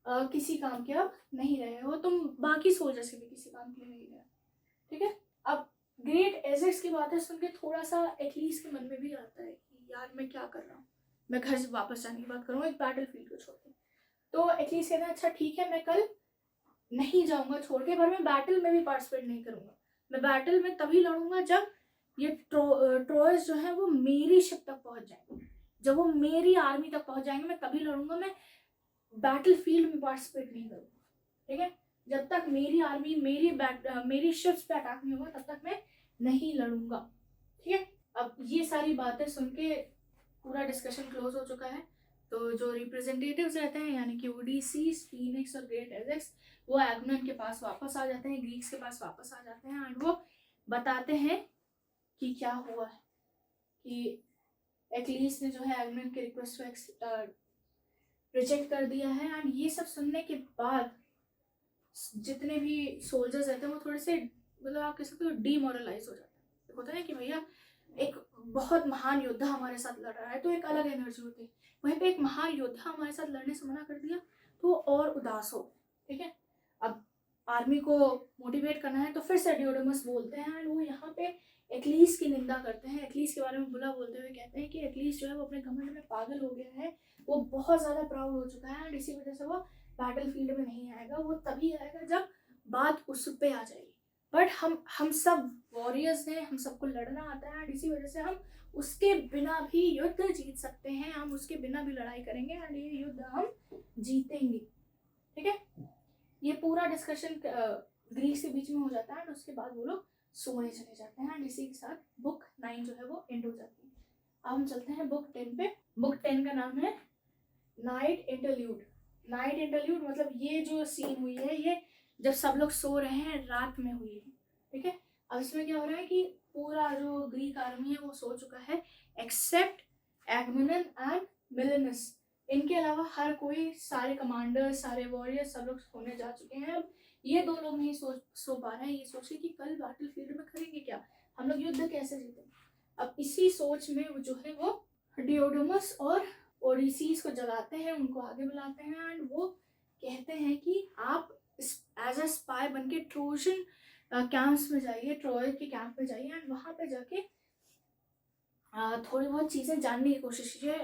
[SPEAKER 1] किसी काम के अब नहीं रहे हो, तुम बाकी सोल्जर्स के भी किसी काम के लिए नहीं रहे। ठीक है, अब ग्रेट एजेक्स की बातें सुन के थोड़ा सा एटलीस्ट के मन में भी आता है कि यार मैं क्या कर रहा हूँ, मैं घर से वापस जाने की बात करूँ एक बैटल फील्ड को छोड़ के। तो एटलीस्ट कहते हैं अच्छा ठीक है मैं कल नहीं जाऊंगा छोड़ के, पर मैं बैटल में भी पार्टिसिपेट नहीं करूंगा। मैं बैटल में तभी लड़ूंगा जब ये ट्रोयस जो है वो मेरी शिप तक पहुंच जाएंगे, जब वो मेरी आर्मी तक पहुंच जाएंगे मैं तभी लड़ूंगा, मैं बैटल फील्ड में पार्टिसिपेट नहीं करूंगा। ठीक है, जब तक मेरी आर्मी मेरी शिप्स पे अटैक नहीं होगा तब तक मैं नहीं लड़ूंगा। ठीक है, अब ये सारी बातें सुन के पूरा डिस्कशन क्लोज हो चुका है। तो जो रिप्रेजेंटेटिव्स रहते हैं यानी कि ओडिसीज, फीनिक्स और ग्रेट एजेक्स, वो एगमन के पास वापस आ जाते हैं, ग्रीक्स के पास वापस आ जाते हैं, एंड वो बताते हैं कि क्या हुआ है, कि एक्लीस ने जो है एगमन के रिक्वेस्ट को रिजेक्ट कर दिया है। एंड ये सब सुनने के बाद जितने भी सोल्जर्स रहते हैं वो थोड़े से मतलब आप कह सकते हो डीमोरलाइज हो जाते हैं। होता है कि भैया एक बहुत महान योद्धा हमारे साथ लड़ रहा है तो एक अलग एनर्जी होती है, वहीं पे एक महान योद्धा हमारे साथ लड़ने से मना कर दिया तो और उदास हो। ठीक है, अब आर्मी को मोटिवेट करना है तो फिर से डियोडेमस बोलते हैं, एंड वो यहाँ पे एक्लीस की निंदा करते हैं, एक्लीस के बारे में बुरा बोलते हुए कहते हैं कि एक्लीस जो है वो अपने घमंड में पागल हो गया है, वो बहुत ज़्यादा प्राउड हो चुका है, एंड इसी वजह से वो बैटल फील्ड में नहीं आएगा, वो तभी आएगा जब बात उस पे आ जाएगी। बट हम सब वॉरियर्स हैं, हम सबको लड़ना आता है, एंड इसी वजह से हम उसके बिना भी युद्ध जीत सकते हैं, हम उसके बिना भी लड़ाई करेंगे एंड ये युद्ध हम जीतेंगे। ठीक है, ये पूरा डिस्कशन ग्रीस के बीच में हो जाता है, एंड उसके बाद वो लोग सोने चले जाते हैं, एंड इसी के साथ बुक 9 जो है वो एंड हो जाती है। अब हम चलते हैं बुक 10 पे। बुक 10 का नाम है नाइट इंटरल्यूड। नाइट इंटरल्यूड मतलब ये जो सीन हुई है ये जब सब लोग सो रहे हैं रात में हुई है। ठीक है, अब इसमें क्या हो रहा है कि पूरा जो ग्रीक आर्मी है वो सो चुका है एक्सेप्ट एगमनन एंड मिलेनस, इनके अलावा हर कोई, सारे कमांडर्स, सारे वॉरियर्स, सब लोग सोने जा चुके हैं। अब ये दो लोग नहीं सो पा रहे हैं, ये सोच रहे कि कल बैटल फील्ड में करेंगे क्या, हम लोग युद्ध कैसे जीतेंगे। अब इसी सोच में वो जो है वो डियोडेमस और ओडिसीज को जगाते हैं, उनको आगे बुलाते हैं, एंड वो कहते हैं कि आप एज अ स्पाई बन के ट्रोजन कैंप्स में जाइए, ट्रॉय के कैंप में जाइए, एंड वहाँ पे जाके थोड़ी बहुत चीज़ें जानने की कोशिश कीजिए,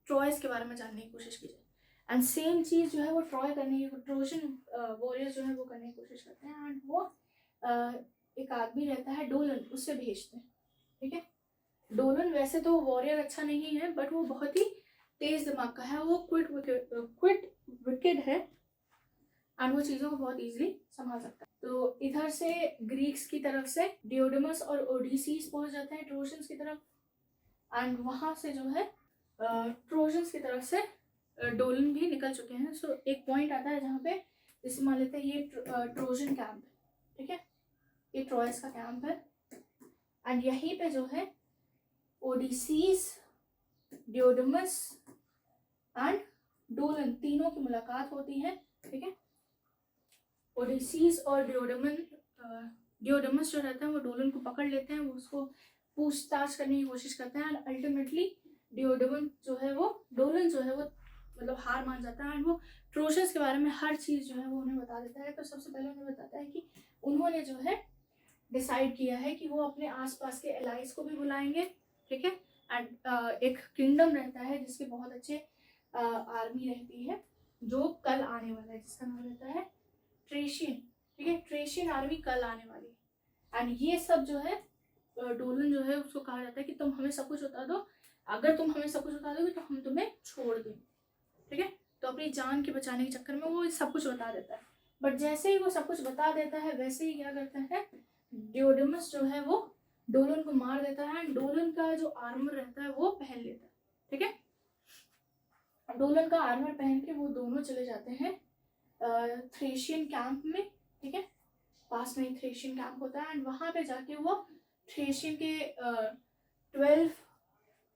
[SPEAKER 1] ट्रॉयस के बारे में जानने की कोशिश कीजिए। एंड सेम चीज़ जो है वो ट्रॉय करने की, ट्रोजन वॉरियर्स जो है वो करने की कोशिश करते हैं, एंड वो एक आदमी रहता है डोलन, उससे भेजते हैं। ठीक है, डोलन वैसे तो वॉरियर अच्छा नहीं है बट वो बहुत ही तेज दिमाग का है, वो क्विट विकेड है, एंड वो चीज़ों को बहुत इजीली संभाल सकता है। तो इधर से ग्रीक्स की तरफ से डियोडेमस और ओडिसीज पहुंच जाते हैं ट्रोजन्स की तरफ, एंड वहाँ से जो है ट्रोजन्स की तरफ से डोलन भी निकल चुके हैं। सो एक पॉइंट आता है जहाँ पे जैसे मान लेते हैं ये ट्रोजन कैंप है। ठीक है, ये ट्रॉयस का कैंप है, एंड यहीं पे जो है ओडिसीज, डियोडेमस एंड डोलन तीनों की मुलाकात होती है। ठीक है, ओडिसीज और डियोडेमस जो रहता है वो डोलन को पकड़ लेते हैं, वो उसको पूछताछ करने की कोशिश करते हैं, एंड अल्टीमेटली डियोडेमस जो है वो डोलन जो है वो मतलब हार मान जाता है, एंड वो ट्रोजन्स के बारे में हर चीज़ जो है वो उन्हें बता देता है। तो सबसे पहले उन्हें बताता है कि उन्होंने जो है डिसाइड किया है कि वो अपने आसपास के एलाइज को भी बुलाएंगे। ठीक है, एंड एक किंगडम रहता है जिसके बहुत अच्छे आर्मी रहती है जो कल आने वाला है, जिसका नाम रहता है ट्रेशियन। ठीक है, ट्रेशियन आर्मी कल आने वाली है, एंड ये सब जो है डोलन जो है उसको कहा जाता है कि तुम हमें सब कुछ बता दो, अगर तुम हमें सब कुछ बता दोगे तो हम तुम्हें छोड़ देंगे। ठीक है, तो अपनी जान के बचाने के चक्कर में वो सब कुछ बता देता है, बट जैसे ही वो सब कुछ बता देता है वैसे ही क्या करता है डियोडेमस जो है वो डोलन को मार देता है, एंड डोलन का जो आर्मर रहता है वो पहन लेता है। ठीक है, डोलन का आर्मर पहन के वो दोनों चले जाते हैं थ्रेशियन कैंप में। ठीक है, पास में ही थ्रेशियन कैंप होता है, एंड वहाँ पे जाके वो थ्रेशियन के 12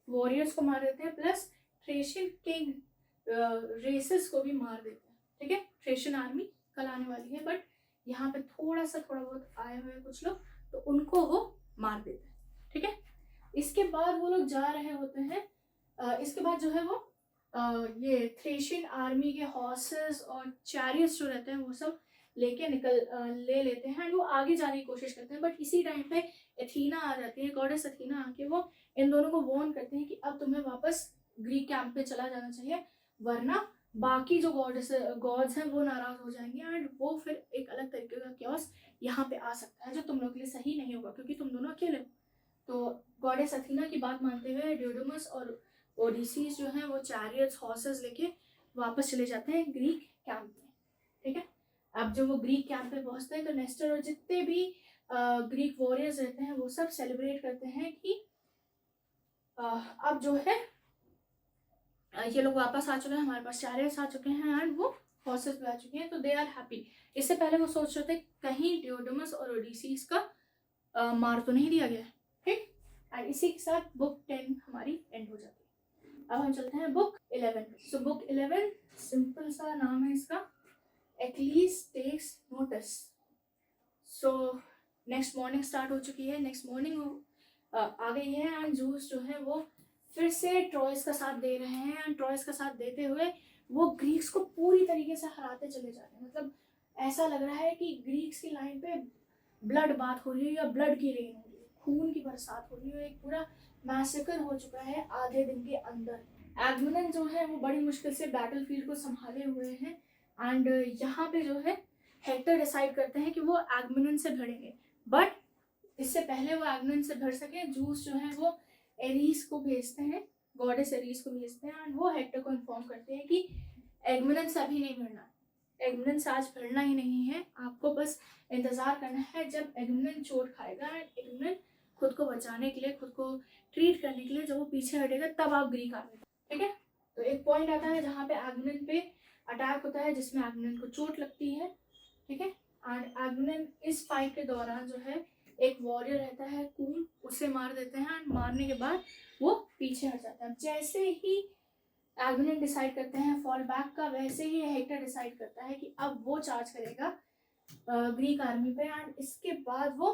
[SPEAKER 1] वॉरियर्स को मार देते हैं, प्लस थ्रेशियन किंग रेसेस को भी मार देते हैं। ठीक है, थ्रेशियन आर्मी कल आने वाली है, बट यहाँ पे थोड़ा बहुत आए हुए हैं कुछ लोग, तो उनको वो मार देते हैं। ठीक है, इसके बाद वो लोग जा रहे होते हैं, इसके बाद जो है वो ये थ्रेशियन आर्मी के हॉर्सेस और चैरियट्स जो रहते हैं वो सब लेके ले लेते हैं एंड वो आगे जाने की कोशिश करते हैं। बट इसी टाइम पे एथीना आ जाती है, गॉडेस एथीना आके वो इन दोनों को वॉर्न करते हैं कि अब तुम्हें वापस ग्रीक कैंप पे चला जाना चाहिए, वरना बाकी जो गॉड्स हैं वो नाराज हो जाएंगे एंड वो फिर एक अलग तरीके का क्योस यहाँ पे आ सकता है जो तुम लोग के लिए सही नहीं होगा, क्योंकि तुम दोनों अकेले हो। तो गॉडेस अथीना की बात मानते हुए डियोडोमस और ओडिसीज जो है वो चैरियट्स हॉर्सेस लेके वापस चले जाते हैं ग्रीक कैंप में। ठीक है, अब जब वो ग्रीक कैंप पे पहुंचते हैं तो नेस्टर और जितने भी ग्रीक वॉरियर्स रहते हैं वो सब सेलिब्रेट करते हैं कि अब जो है ये लोग वापस आ चुके हैं, हमारे पास चैरियट्स आ चुके हैं एंड वो हॉर्सेस भी आ चुके हैं, तो दे आर हैप्पी। इससे पहले वो सोच रहे थे कहीं डियोडोमस और ओडिसीज का मार तो नहीं दिया गया। ठीक, एंड इसी के साथ बुक 10 हमारी एंड हो जाती है। अब हम चलते हैं बुक 11। सो बुक 11 सिंपल सा नाम है इसका, Achilles takes notice. So next morning start हो चुकी है, नेक्स्ट मॉर्निंग आ गई है एंड जूस जो है वो फिर से ट्रॉयस का साथ दे रहे हैं एंड ट्रॉयस का साथ देते हुए वो ग्रीक्स को पूरी तरीके से हराते चले जा रहे हैं। मतलब ऐसा लग रहा है कि ग्रीक्स की लाइन पे ब्लड बात हो रही है या ब्लड की रेन हो रही है, खून की बरसात हो रही है, एक पूरा मैसेकर हो चुका है आधे दिन के अंदर। एगमेम्नन जो है वो बड़ी मुश्किल से बैटलफील्ड को संभाले हुए हैं एंड यहाँ पे जो है हेक्टर डिसाइड करते हैं कि वो एगमेम्नन से भिड़ेंगे, बट इससे पहले वो एगमेम्नन से भिड़ सके जूस जो है वो एरीस को भेजते हैं, गॉडेस एरीस को भेजते हैं एंड वो हेक्टर को इन्फॉर्म करते हैं कि एगमेम्नन से अभी नहीं भिड़ना, एगमेम्नन से आज भिड़ना ही नहीं है, आपको बस इंतजार करना है जब एगमेम्नन चोट खाएगा एंड एगमेम्नन खुद को बचाने के लिए, खुद को ट्रीट करने के लिए जब वो पीछे हटेगा तब आप ग्रीक आर्मी। ठीक है, तो एक पॉइंट आता है जहाँ पे एगमेम्नन पे अटैक होता है जिसमें एगमेम्नन को चोट लगती है। ठीक है, एंड एगमेम्नन इस फाइट के दौरान जो है एक वॉरियर रहता है कून, उसे मार देते हैं एंड मारने के बाद वो पीछे हट जाता है। जैसे ही एगमेम्नन डिसाइड करते हैं फॉल बैक का, वैसे ही हेक्टर डिसाइड करता है कि अब वो चार्ज करेगा ग्रीक आर्मी पे एंड इसके बाद वो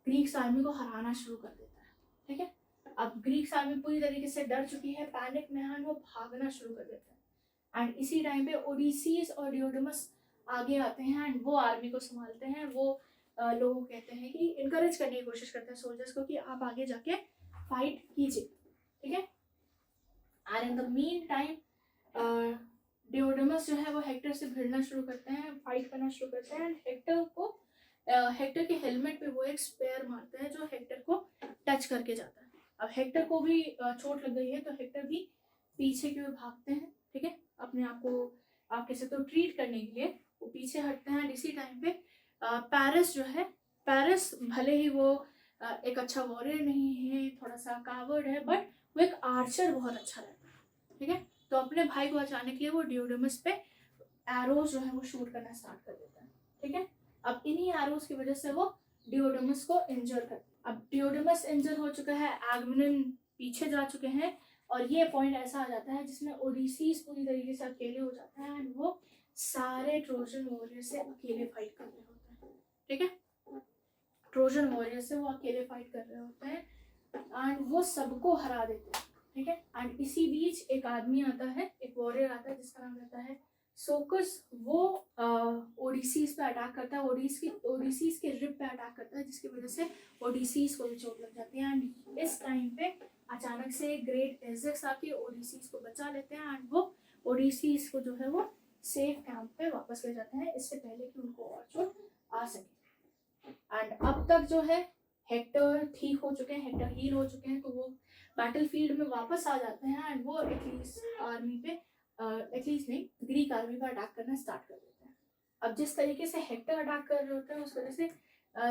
[SPEAKER 1] ग्रीक्स आर्मी को हराना शुरू कर देता है। ठीक है, अब ग्रीक्स आर्मी पूरी तरीके से डर चुकी है, पैनिक में है, वो भागना शुरू कर देता है एंड इसी टाइम पे ओडिसीज और डियोडोमस आगे आते हैं एंड वो आर्मी को संभालते हैं। वो लोगों को कहते हैं कि इनकरेज करने की कोशिश करते हैं सोल्जर्स को कि आप आगे जाके फाइट कीजिए। ठीक है, and in the mean time डियोडोमस जो है वो हेक्टर से भिड़ना शुरू करते हैं, फाइट करना शुरू करते हैं एंड हेक्टर के हेलमेट पे वो एक स्पेयर मारता है जो हेक्टर को टच करके जाता है। अब हेक्टर को भी चोट लग गई है तो हेक्टर भी पीछे की ओर भागते हैं। ठीक है, अपने आप को आप कह सकते हो ट्रीट करने के लिए वो पीछे हटते हैं। इसी टाइम पे पैरिस जो है, पैरिस भले ही वो एक अच्छा वॉरियर नहीं है, थोड़ा सा कावर्ड है, बट वो एक आर्चर बहुत अच्छा रहता है। ठीक है, तो अपने भाई को बचाने के लिए वो डियोडोमस पे एरोज जो है वो शूट करना स्टार्ट कर देता है। ठीक है, अब इन्हीं एरोज की वजह से वो डियोडोमस को इंजर कर, अब डियोडोमस इंजर हो चुका है, एगमेम्नन पीछे जा चुके हैं और ये पॉइंट ऐसा आ जाता है जिसमें ओडिसीज पूरी तरीके से अकेले हो जाते हैं एंड वो सारे ट्रोजन वॉरियर से अकेले फाइट कर रहे होते हैं। ठीक है, ट्रोजन वॉरियर से वो अकेले फाइट कर रहे होते हैं एंड वो सबको हरा देते हैं। ठीक है, एंड इसी बीच एक आदमी आता है, एक वॉरियर आता है जिसका नाम रहता है सोकस। वो ओडिसीज पे अटैक करता है, ओडिसीज के रिब पे अटैक करता है जिसकी वजह से ओडिसीज को भी चोट लग जाती है एंड इस टाइम पे अचानक से ग्रेट एजेक्स आके ओडिसीज को बचा लेते हैं एंड वो ओडिसीज को जो है वो सेफ कैंप पे वापस ले जाते हैं, इससे पहले कि उनको और चोट आ सके। एंड अब तक जो है हेक्टर ठीक हो चुके हैं, हेक्टर हील हो चुके हैं, तो वो बैटलफील्ड में वापस आ जाते हैं एंड वो एक्लीस आर्मी पे एक्लीस नहीं ग्रीक आर्मी पर अटैक करना स्टार्ट कर देते हैं। अब जिस तरीके से हेक्टर अटैक कर रहे होते हैं उस वजह से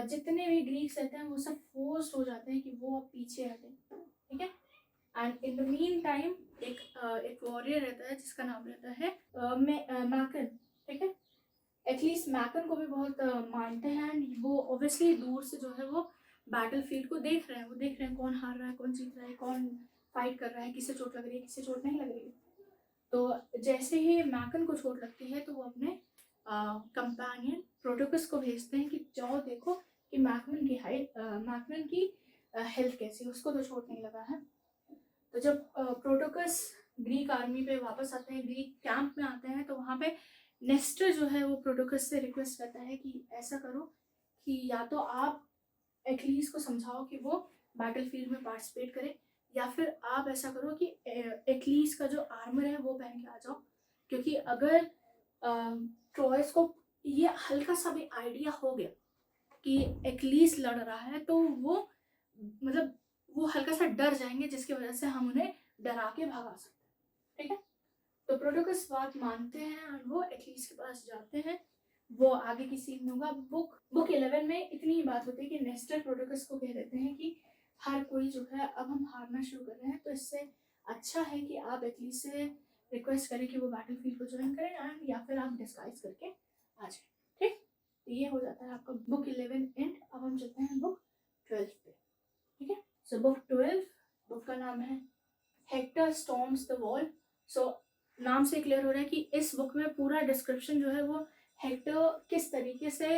[SPEAKER 1] जितने भी ग्रीक्स रहते हैं वो सब फोर्स हो जाते हैं कि वो अब पीछे हटें। ठीक है, and in the mean time एक वॉरियर रहता है जिसका नाम रहता है मैकन। ठीक है, एटलीस्ट मैकन को भी बहुत मानते हैं एंड वो ऑब्वियसली दूर से जो है वो बैटलफील्ड को देख रहे हैं, वो देख रहे हैं कौन हार रहा है, कौन जीत रहा है, कौन फाइट कर रहा है, किसे चोट लग रही है, किसे चोट नहीं लग रही है। तो जैसे ही मैकन को चोट लगती है तो वो अपने कंपेनियन प्रोटोकस को भेजते हैं कि जाओ देखो कि मैकन की हेल्थ कैसी है, उसको तो चोट नहीं लगा है। तो जब प्रोटोकस ग्रीक आर्मी पे वापस आते हैं, ग्रीक कैंप में आते हैं, तो वहाँ पे नेस्टर जो है वो प्रोडोकस से रिक्वेस्ट करता है कि ऐसा करो कि या तो आप एक्लीस को समझाओ कि वो बैटलफील्ड में पार्टिसिपेट करे, या फिर आप ऐसा करो कि एक्लीस का जो आर्मर है वो पहन के आ जाओ, क्योंकि अगर ट्रॉयस को ये हल्का सा भी आइडिया हो गया कि एक्लीस लड़ रहा है तो वो मतलब वो हल्का सा डर जाएंगे, जिसकी वजह से हम उन्हें डरा के भगा सकते हैं। ठीक है, तो प्रोटोकस बात मानते हैं और वो एक्लीस के पास जाते हैं। वो आगे की सीन में होगा। बुक 11 में इतनी ही बात होती है कि नेस्टर प्रोटोकस को कह देते हैं कि हर कोई जो है अब हम हारना शुरू कर रहे हैं, तो इससे अच्छा है कि आप एक्लीस से रिक्वेस्ट करें कि वो बैटलफील्ड को ज्वाइन करें एंड या फिर आप डिस्गाइज करके आ जाए। ठीक, तो ये हो जाता है आपका बुक 11 एंड। अब हम चलते हैं बुक 12 पे। ठीक है, सो बुक 12, बुक का नाम है हेक्टर स्टॉर्म्स द वॉल। सो नाम से क्लियर हो रहा है कि इस बुक में पूरा डिस्क्रिप्शन जो है वो हेक्टर किस तरीके से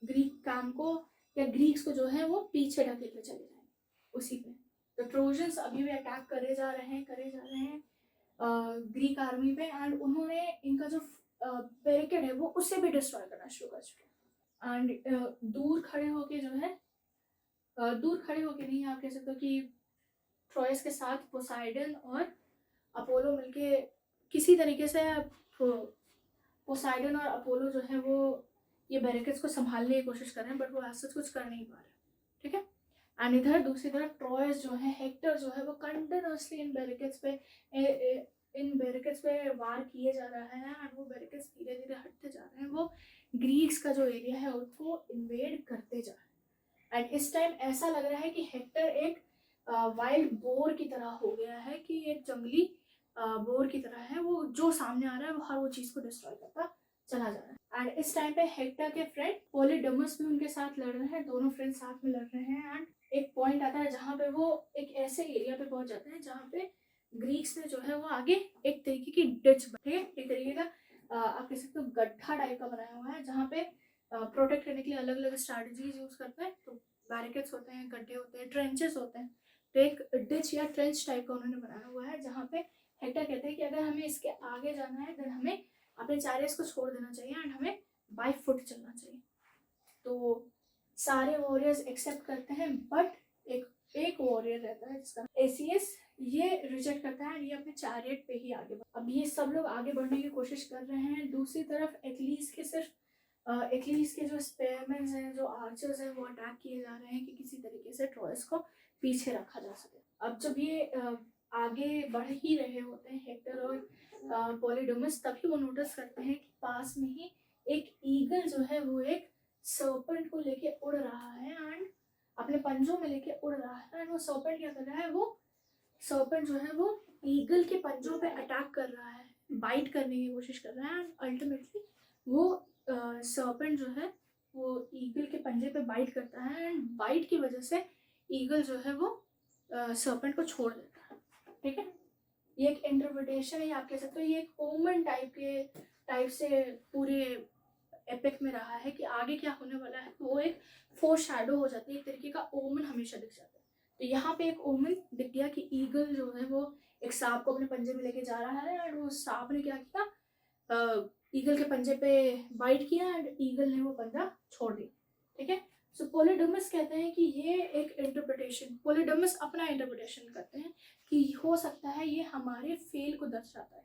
[SPEAKER 1] ग्रीक कैंप को या ग्रीक्स को जो है वो पीछे ढकेल के चले जाएंगे उसी पे। तो ट्रोजन्स अभी भी अटैक करे जा रहे हैं ग्रीक आर्मी पे, एंड उन्होंने इनका जो बैरिकेड है वो उससे भी डिस्ट्रॉय करना शुरू कर चुके हैं। एंड दूर खड़े होके जो है दूर खड़े होके नहीं, आप कह सकते हो कि ट्रॉयस के साथ पोसाइडन और अपोलो मिलके किसी तरीके से पोसाइडन और अपोलो जो है वो ये बैरिकेड्स को संभालने की कोशिश कर रहे हैं, बट वो ऐसा कुछ कर नहीं पा रहे। ठीक है, एंड इधर दूसरी तरफ ट्रॉयस जो है, हेक्टर जो है वो कंटिन्यूसली इन बैरिकेड्स पे वार किए जा रहा है, एंड वो बैरिकेड्स धीरे धीरे हटते जा रहे हैं। वो ग्रीक्स का जो एरिया है उसको इन्वेड करते जा रहे हैं। एंड इस टाइम ऐसा लग रहा है कि हेक्टर एक वाइल्ड बोर की तरह हो गया है, कि एक जंगली बोर की तरह है, वो जो सामने आ रहा है वो हर वो चीज को डिस्ट्रॉय करता चला जा रहा है। एंड इस टाइम पे हेक्टर के फ्रेंड पॉलीडमस भी उनके साथ लड़ रहे हैं, दोनों फ्रेंड साथ में लड़ रहे हैं। एंड एक पॉइंट आता है जहाँ पे वो एक ऐसे एरिया पे पहुंच जाते हैं जहाँ पे ग्रीक्स ने जो है वो आगे एक तरीके की डिच बने, एक तरीके का आप कह सकते हो गड्ढा टाइप का बनाया हुआ है, जहाँ पे प्रोटेक्ट करने के लिए अलग अलग स्ट्रैटेजीज यूज करते हैं। तो बैरिकेड्स होते हैं, गड्ढे होते हैं, ट्रेंचेस होते हैं, तो एक डिच या ट्रेंच टाइप का उन्होंने बनाया हुआ है, जहाँ पे हेक्टर कहते हैं कि अगर हमें इसके आगे जाना है देन हमें अपने चैरियट्स को छोड़ देना चाहिए एंड हमें बाय फुट चलना चाहिए। तो सारे वॉरियर्स एक्सेप्ट करते हैं, बट एक वॉरियर रहता है जिसका एसीएस, ये रिजेक्ट करता है, ये अपने चैरियट पे ही आगे अब ये सब लोग आगे बढ़ने की कोशिश कर रहे हैं। दूसरी तरफ एक्लीस के जो स्पेयरमैन हैं, जो आर्चर्स हैं, वो अटैक किए जा रहे हैं कि किसी तरीके से ट्रॉयस को पीछे रखा जा सके। अब जब ये आगे बढ़ ही रहे होते हैं हेक्टर और पॉलीडमस, तभी वो नोटिस करते हैं कि पास में ही एक ईगल जो है वो एक सर्पेंट को लेके उड़ रहा है एंड अपने पंजों में लेके उड़ रहा है। एंड वो सर्पेंट क्या कर रहा है, वो सर्पेंट जो है वो ईगल के पंजों पे अटैक कर रहा है, बाइट करने की कोशिश कर रहा है। एंड अल्टीमेटली वो सर्पेंट जो है वो ईगल के पंजे पे बाइट करता है, एंड बाइट की वजह से ईगल जो है वो सर्पेंट को छोड़ देता है। ठीक है, ये एक इंटरप्रिटेशन है, आप कह सकते हो ये एक ओमन टाइप से पूरे एपिक में रहा है कि आगे क्या होने वाला है, वो एक फोर शैडो हो जाती है, एक तरीके का ओमन हमेशा दिख जाता है। तो यहाँ पे एक ओमन दिख गया कि ईगल जो है वो एक सांप को अपने पंजे में लेके जा रहा है, एंड वो सांप ने क्या किया, ईगल के पंजे पे बाइट किया एंड ईगल ने वो पंजा छोड़ दिया। ठीक है, सो पॉलीडमस कहते हैं कि ये एक इंटरप्रिटेशन, पॉलीडमस अपना इंटरप्रिटेशन करते हैं कि हो सकता है ये हमारे फेल को दर्शाता है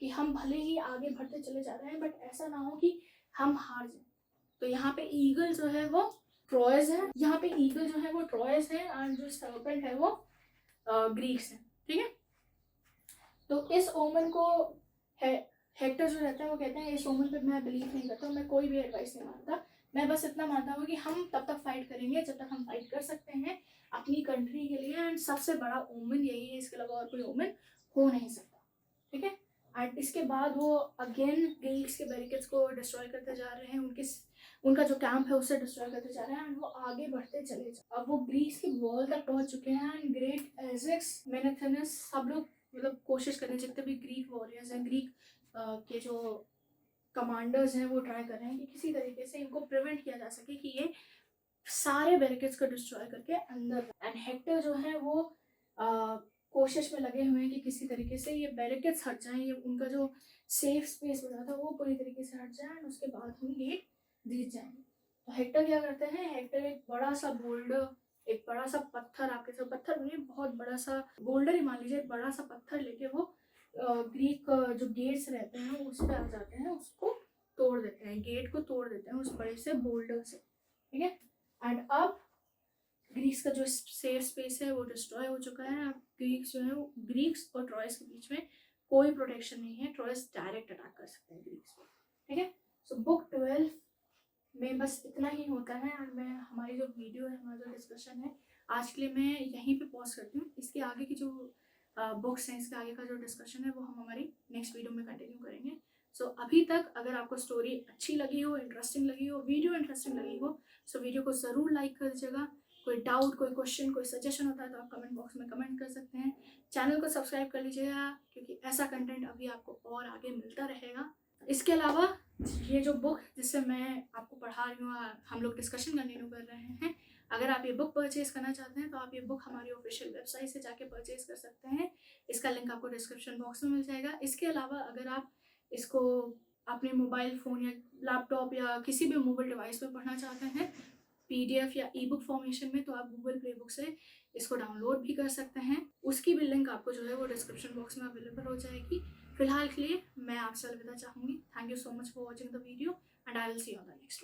[SPEAKER 1] कि हम भले ही आगे बढ़ते चले जा रहे हैं बट ऐसा ना हो कि हम हार जाए। तो यहाँ पे ईगल जो है वो ट्रॉयस है, यहाँ पे ईगल जो है वो ट्रॉयस है और जो सर्पेंट है वो ग्रीक्स है। ठीक है, तो इस ओमन को हेक्टर जो रहता है वो कहते हैं इस ओमन पे मैं बिलीव नहीं करता, मैं कोई भी एडवाइस नहीं मानता, मैं बस इतना मानता हूँ कि हम तब तक फाइट करेंगे जब तक हम फाइट कर सकते हैं अपनी कंट्री के लिए, एंड सबसे बड़ा ओमन यही है, इसके अलावा और कोई ओमन हो नहीं सकता। ठीक है, एंड इसके बाद वो अगेन ग्रीक्स के बैरिकेड्स को डिस्ट्रॉय करते जा रहे हैं, उनका जो कैंप है उसे डिस्ट्रॉय करते जा रहे हैं, एंड वो आगे बढ़ते चले जा। अब वो ग्रीक्स की वॉल तक पहुंच चुके हैं, एंड ग्रेट एजेक्स, मेनेथेनस, सब लोग मतलब कोशिश कर रहे हैं, जितने भी ग्रीक वॉरियर्स हैं, ग्रीक के जो कमांडर्स हैं वो ट्राई कर रहे हैं कि किसी तरीके से इनको प्रिवेंट किया जा सके कि ये सारे बैरिकेड्स को डिस्ट्रॉय करके अंदर। एंड हेक्टर जो है वो कोशिश में लगे हुए हैं कि किसी तरीके से ये बैरिकेड्स हट जाएं, ये उनका जो सेफ स्पेस बना था वो पूरी तरीके से हट जाए और उसके बाद हम गेट जीत जाएंगे। तो हेक्टर क्या करते हैं, हेक्टर एक बड़ा सा बोल्डर, एक बड़ा सा पत्थर, आपके सब पत्थर नहीं, बहुत बड़ा सा बोल्डर ही मान लीजिए, एक बड़ा सा पत्थर लेके वो ग्रीक जो गेट्स रहते हैं उस पर आ जाते हैं, उसको तोड़ देते हैं, गेट को तोड़ देते हैं उस बड़े से बोल्डर से, ठीक है। एंड अब ग्रीक्स का जो सेफ स्पेस है वो डिस्ट्रॉय हो चुका है। अब ग्रीक्स जो है वो, ग्रीक्स और ट्रॉयस के बीच में कोई प्रोटेक्शन नहीं है, ट्रॉयस डायरेक्ट अटैक कर सकते हैं ग्रीक्स को, ठीक है। सो बुक 12 में बस इतना ही होता है। और मैं, हमारी जो वीडियो है, हमारा जो डिस्कशन है आज के लिए मैं यहीं पे पॉज करती हूँ। इसके आगे की जो बुक्स हैं, इसके आगे का जो डिस्कशन है वो हम हमारी नेक्स्ट वीडियो में कंटिन्यू करेंगे। सो अभी तक अगर आपको स्टोरी अच्छी लगी हो, इंटरेस्टिंग लगी हो, वीडियो इंटरेस्टिंग लगी हो, सो वीडियो को ज़रूर लाइक कर दीजिएगा। कोई डाउट, कोई क्वेश्चन, कोई सजेशन होता है तो आप कमेंट बॉक्स में कमेंट कर सकते हैं। चैनल को सब्सक्राइब कर लीजिएगा क्योंकि ऐसा कंटेंट अभी आपको और आगे मिलता रहेगा। इसके अलावा ये जो बुक जिससे मैं आपको पढ़ा रही हूँ, हम लोग डिस्कशन कंटिन्यू कर रहे हैं, अगर आप ये बुक परचेज करना चाहते हैं तो आप ये बुक हमारी ऑफिशियल वेबसाइट से जाके परचेज कर सकते हैं। इसका लिंक आपको डिस्क्रिप्शन बॉक्स में मिल जाएगा। इसके अलावा अगर आप इसको अपने मोबाइल फ़ोन या लैपटॉप या किसी भी मोबाइल डिवाइस पर पढ़ना चाहते हैं, PDF या ई बुक फॉर्मेशन में, तो आप गूगल प्ले बुक से इसको डाउनलोड भी कर सकते हैं। उसकी भी लिंक आपको जो है वो डिस्क्रिप्शन बॉक्स में अवेलेबल हो जाएगी। फिलहाल के लिए मैं आपसे अलविदा चाहूँगी। Thank you so much for watching the video and I will see you on the next one.